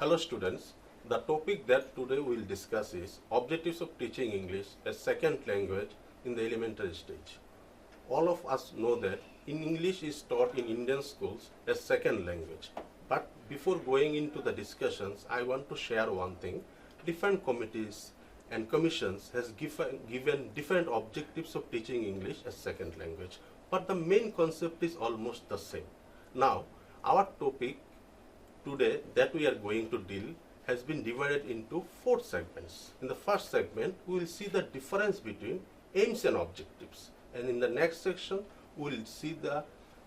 Hello students, the topic that today we will discuss is objectives of teaching English as second language in the elementary stage. All of us know that English is taught in Indian schools as second language. But before going into the discussions, I want to share one thing. Different committees and commissions has given different objectives of teaching English as second language. But the main concept is almost the same. Now, our topic today that we are going to deal has been divided into 4 segments. In the first segment, we will see the difference between aims and objectives. And in the next section, we will see the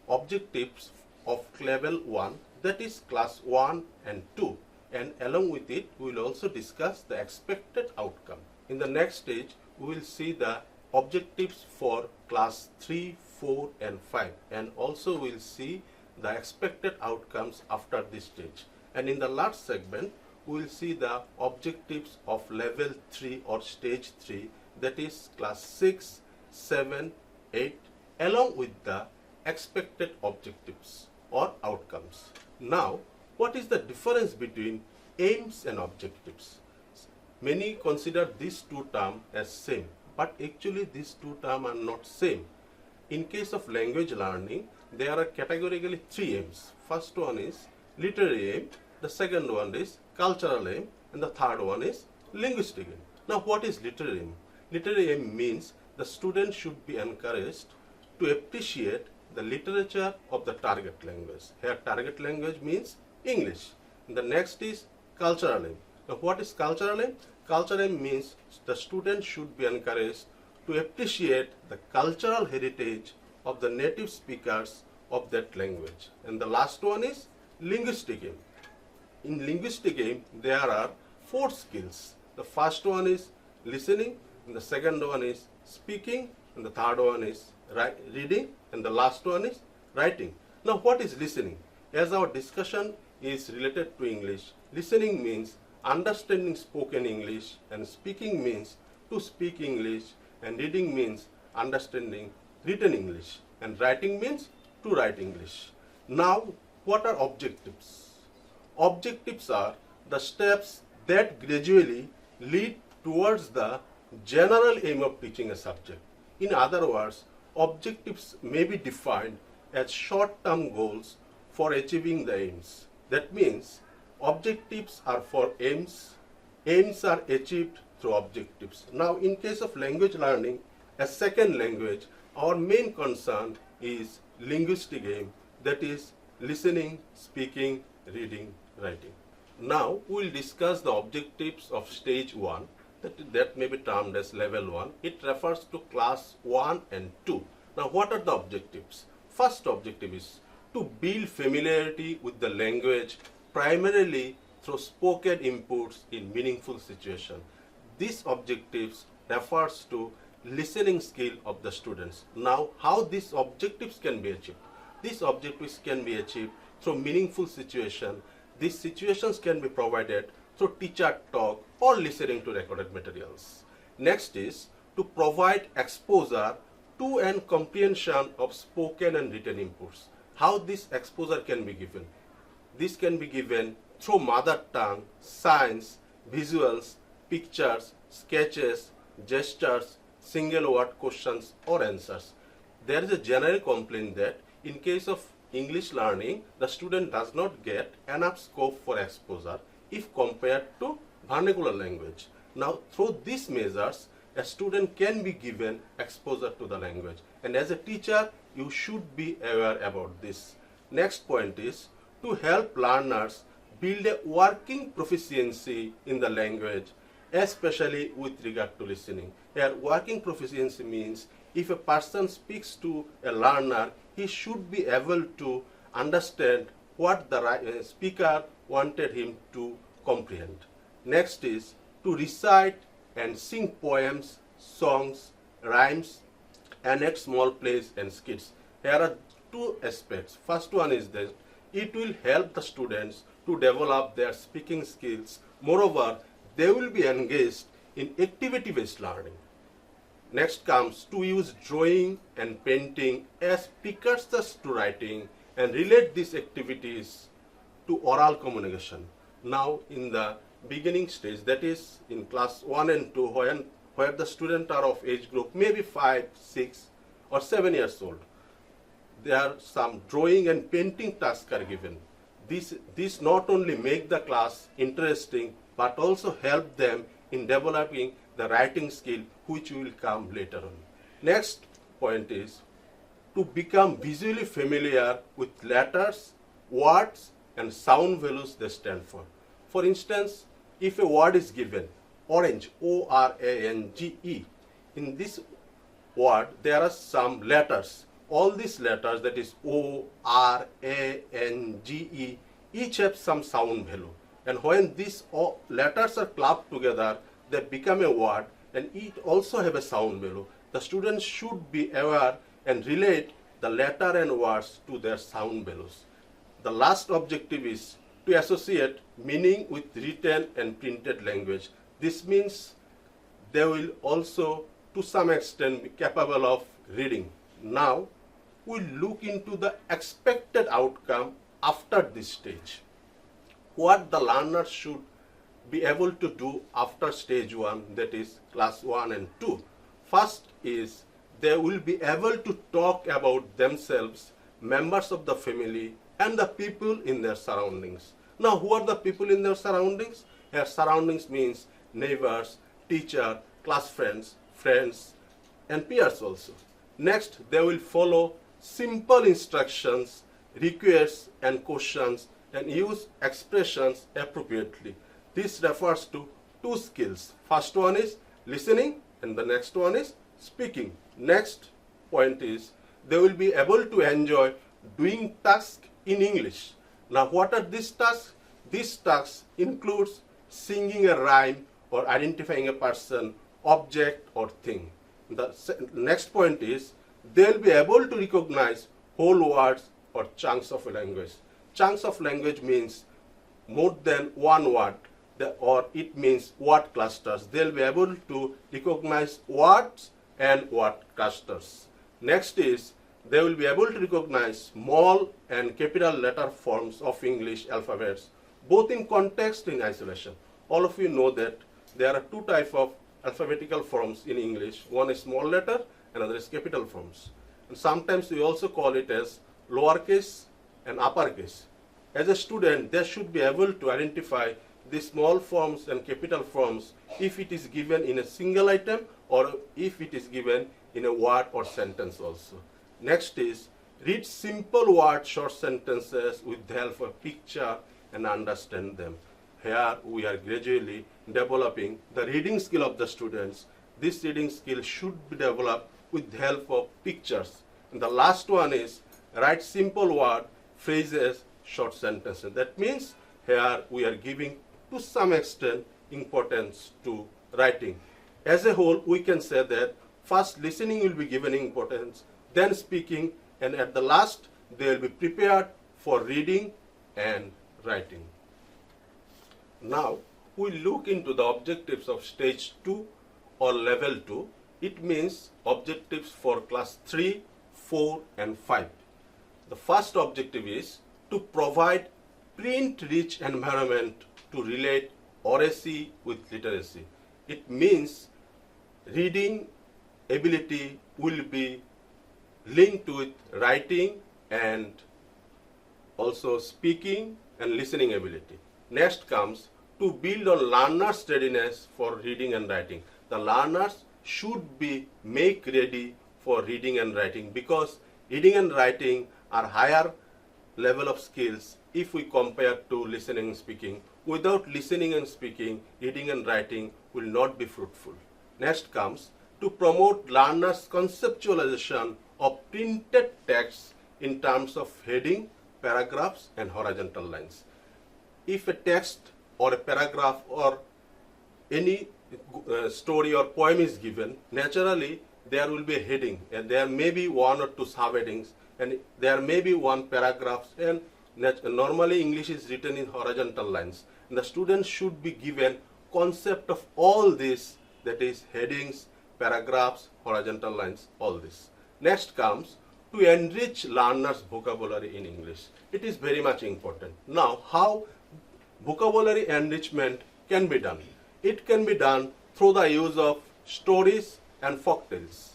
objectives of level 1, that is class 1 and 2. And along with it, we will also discuss the expected outcome. In the next stage, we will see the objectives for class 3, 4 and 5. And also we will see the expected outcomes after this stage. And in the last segment, we will see the objectives of level 3 or stage 3, that is class 6, 7, 8, along with the expected objectives or outcomes. Now, what is the difference between aims and objectives? Many consider these two terms as same, but actually these two terms are not same. In case of language learning, there are categorically 3 aims. First one is literary aim, the second one is cultural aim, and the third one is linguistic aim. Now, what is literary aim? Literary aim means the student should be encouraged to appreciate the literature of the target language. Here, target language means English. And the next is cultural aim. Now, what is cultural aim? Cultural aim means the student should be encouraged to appreciate the cultural heritage of the native speakers of that language. And the last one is linguistic aim. In linguistic aim, there are 4 skills. The first one is listening, and the second one is speaking, and the third one is reading, and the last one is writing. Now, what is listening? As our discussion is related to English, listening means understanding spoken English, and speaking means to speak English, and reading means understanding written English, and writing means to write English. Now, what are objectives? Objectives are the steps that gradually lead towards the general aim of teaching a subject. In other words, objectives may be defined as short-term goals for achieving the aims. That means objectives are for aims, aims are achieved through objectives. Now, in case of language learning as second language, our main concern is linguistic aim, that is listening, speaking, reading, writing. Now, we will discuss the objectives of stage 1, that may be termed as level 1. It refers to class 1 and 2. Now, what are the objectives? First objective is to build familiarity with the language primarily through spoken inputs in meaningful situations. These objectives refers to listening skill of the students. Now, how these objectives can be achieved? These objectives can be achieved through meaningful situation. These situations can be provided through teacher talk or listening to recorded materials. Next is to provide exposure to and comprehension of spoken and written inputs. How this exposure can be given? This can be given through mother tongue, signs, visuals, pictures, sketches, gestures, single word questions or answers. There is a general complaint that in case of English learning, the student does not get enough scope for exposure if compared to vernacular language. Now, through these measures, a student can be given exposure to the language. And as a teacher, you should be aware about this. Next point is to help learners build a working proficiency in the language, especially with regard to listening. Here, working proficiency means if a person speaks to a learner, he should be able to understand what the speaker wanted him to comprehend. Next is to recite and sing poems, songs, rhymes, and act small plays and skits. Here are 2 aspects. First one is that it will help the students to develop their speaking skills. Moreover, they will be engaged in activity-based learning. Next comes to use drawing and painting as precursors to writing and relate these activities to oral communication. Now in the beginning stage, that is in class 1 and 2, where the students are of age group maybe 5, 6 or 7 years old, there are some drawing and painting tasks are given. This not only make the class interesting but also help them in developing the writing skill, which will come later on. Next point is to become visually familiar with letters, words and sound values they stand for. For instance, if a word is given, orange, O-R-A-N-G-E, in this word there are some letters. All these letters, that is O-R-A-N-G-E, each have some sound value. And when these letters are clubbed together, they become a word, and it also have a sound value. The students should be aware and relate the letter and words to their sound values. The last objective is to associate meaning with written and printed language. This means they will also to some extent be capable of reading. Now we'll look into the expected outcome after this stage. What the learner should be able to do after stage 1, that is class 1 and 2. First is they will be able to talk about themselves, members of the family and the people in their surroundings. Now who are the people in their surroundings? Their surroundings means neighbors, teacher, class friends and peers also. Next, they will follow simple instructions, requests and questions and use expressions appropriately. This refers to 2 skills. First one is listening and the next one is speaking. Next point is they will be able to enjoy doing tasks in English. Now what are these tasks? These tasks includes singing a rhyme or identifying a person, object or thing. The next point is they will be able to recognize whole words or chunks of a language. Chunks of language means more than one word, or it means word clusters. They will be able to recognize words and word clusters. Next is they will be able to recognize small and capital letter forms of English alphabets, both in context and in isolation. All of you know that there are 2 types of alphabetical forms in English. One is small letter, another is capital forms. And sometimes we also call it as lowercase and uppercase. As a student, they should be able to identify the small forms and capital forms if it is given in a single item or if it is given in a word or sentence also. Next is read simple word short sentences with the help of picture and understand them. Here we are gradually developing the reading skill of the students. This reading skill should be developed with the help of pictures. And the last one is write simple word, phrases, short sentences. That means here we are giving to some extent importance to writing. As a whole, we can say that first listening will be given importance, then speaking, and at the last they will be prepared for reading and writing. Now we look into the objectives of stage 2 or level 2. It means objectives for class 3, 4 and 5. The first objective is to provide print-rich environment to relate oracy with literacy. It means reading ability will be linked with writing and also speaking and listening ability. Next comes to build on learners' readiness for reading and writing. The learners should be make ready for reading and writing, because reading and writing are higher level of skills if we compare to listening and speaking. Without listening and speaking, reading and writing will not be fruitful. Next comes to promote learners' conceptualization of printed text in terms of heading, paragraphs and horizontal lines. If a text or a paragraph or any story or poem is given, naturally there will be a heading and there may be 1 or 2 subheadings and there may be 1 paragraph, and normally English is written in horizontal lines. And the students should be given concept of all this, that is headings, paragraphs, horizontal lines, all this. Next comes to enrich learners' vocabulary in English. It is very much important. Now, how vocabulary enrichment can be done. It can be done through the use of stories and folktales.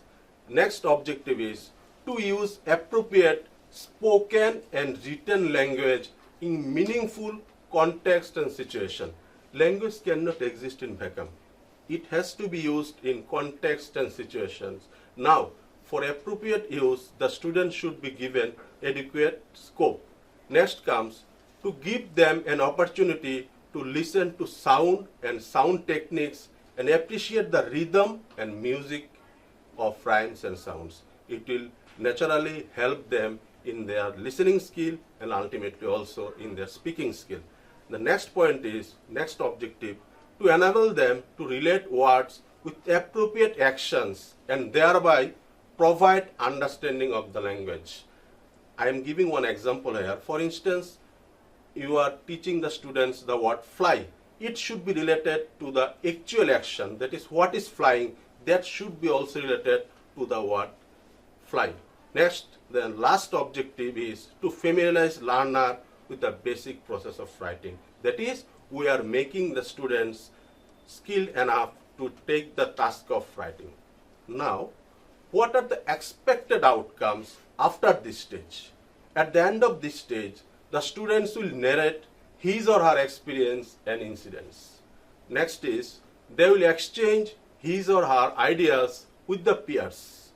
Next objective is to use appropriate spoken and written language in meaningful context and situation. Language cannot exist in vacuum. It has to be used in context and situations. Now, for appropriate use, the student should be given adequate scope. Next comes to give them an opportunity to listen to sound and sound techniques and appreciate the rhythm and music of rhymes and sounds. It will naturally help them in their listening skill and ultimately also in their speaking skill. The next point is, next objective, to enable them to relate words with appropriate actions and thereby provide understanding of the language. I am giving one example here. For instance, you are teaching the students the word fly. It should be related to the actual action, that is what is flying, that should be also related to the word fly. Next, the last objective is to familiarize learner with the basic process of writing. That is, we are making the students skilled enough to take the task of writing. Now, what are the expected outcomes after this stage? At the end of this stage, the students will narrate his or her experience and incidents. Next is, they will exchange his or her ideas with the peers.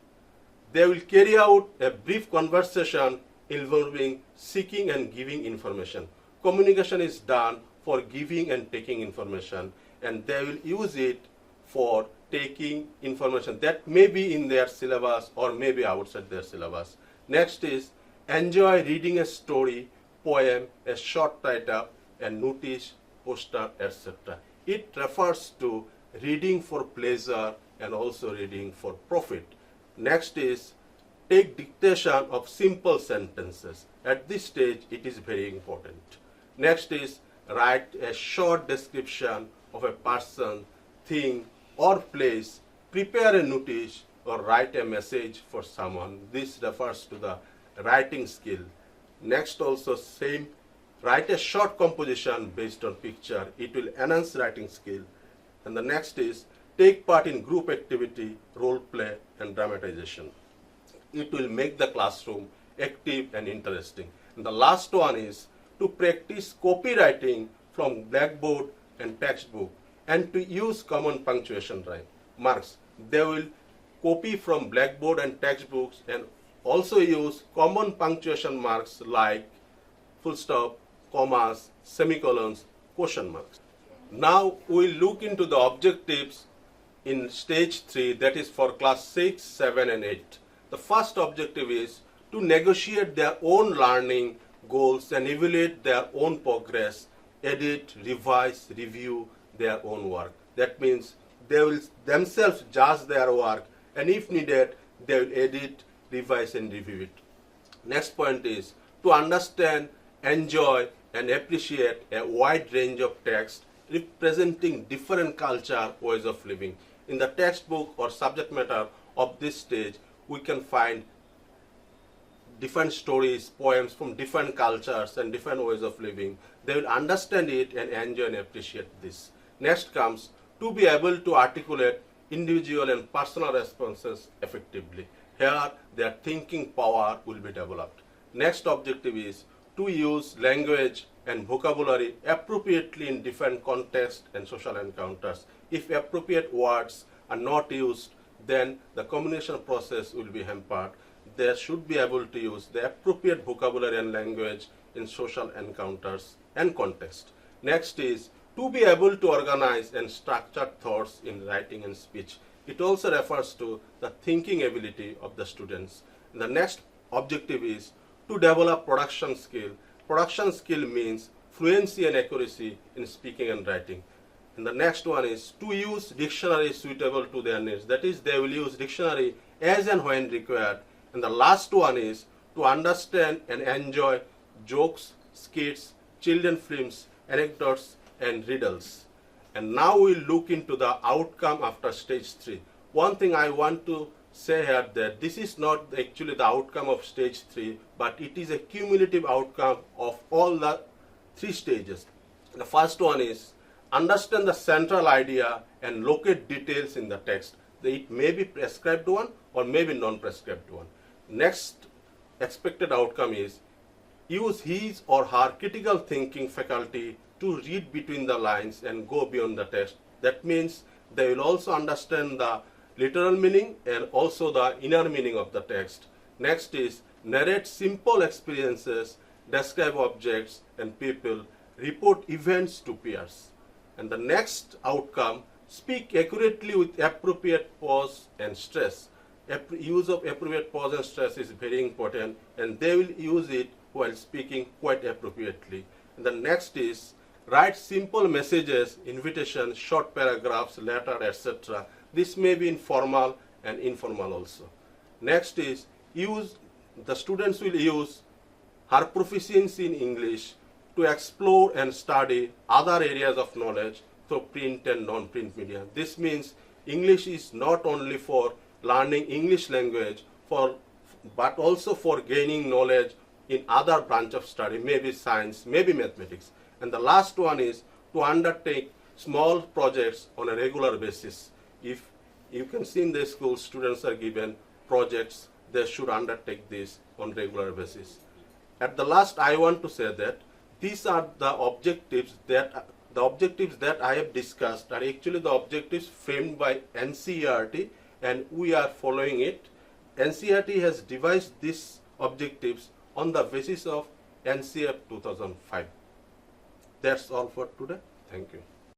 They will carry out a brief conversation involving seeking and giving information. Communication is done for giving and taking information, and they will use it for taking information that may be in their syllabus or may be outside their syllabus. Next is, enjoy reading a story, poem, a short write-up, a notice, poster, etc. It refers to reading for pleasure and also reading for profit. Next is, take dictation of simple sentences. At this stage, it is very important. Next is, write a short description of a person, thing, or place. Prepare a notice or write a message for someone. This refers to the writing skill. Next also same, write a short composition based on picture. It will enhance writing skill. And the next is, take part in group activity, role play, and dramatization. It will make the classroom active and interesting. And the last one is to practice copywriting from blackboard and textbook and to use common punctuation marks. They will copy from blackboard and textbooks and also use common punctuation marks like full stop, commas, semicolons, question marks. Now we will look into the objectives in stage 3, that is for class 6, 7 and 8. The first objective is to negotiate their own learning goals and evaluate their own progress, edit, revise, review their own work. That means they will themselves judge their work, and if needed, they will edit, revise and review it. Next point is to understand, enjoy and appreciate a wide range of text representing different culture, ways of living. In the textbook or subject matter of this stage, we can find different stories, poems from different cultures and different ways of living. They will understand it and enjoy and appreciate this. Next comes to be able to articulate individual and personal responses effectively. Here, their thinking power will be developed. Next objective is to use language and vocabulary appropriately in different contexts and social encounters. If appropriate words are not used, then the communication process will be hampered. They should be able to use the appropriate vocabulary and language in social encounters and context. Next is to be able to organize and structure thoughts in writing and speech. It also refers to the thinking ability of the students. The next objective is to develop production skill. Production skill means fluency and accuracy in speaking and writing. And the next one is to use dictionary suitable to their needs. That is, they will use dictionary as and when required. And the last one is to understand and enjoy jokes, skits, children films, anecdotes, and riddles. And now we'll look into the outcome after stage 3. One thing I want to say here that this is not actually the outcome of stage 3, but it is a cumulative outcome of all the 3 stages. The first one is understand the central idea and locate details in the text. It may be prescribed one or may be non-prescribed one. Next expected outcome is use his or her critical thinking faculty to read between the lines and go beyond the text. That means they will also understand the literal meaning and also the inner meaning of the text. Next is narrate simple experiences, describe objects and people, report events to peers. And the next outcome, speak accurately with appropriate pause and stress. Use of appropriate pause and stress is very important, and they will use it while speaking quite appropriately. And the next is write simple messages, invitations, short paragraphs, letter, etc. This may be informal and informal also. Next is the students will use her proficiency in English to explore and study other areas of knowledge through print and non-print media. This means English is not only for learning English language, but also for gaining knowledge in other branch of study, maybe science, maybe mathematics. And the last one is to undertake small projects on a regular basis. If you can see in the school, students are given projects, they should undertake this on regular basis. At the last, I want to say that these are the objectives that I have discussed are actually the objectives framed by NCERT, and we are following it. NCERT has devised these objectives on the basis of NCF 2005. That's all for today. Thank you.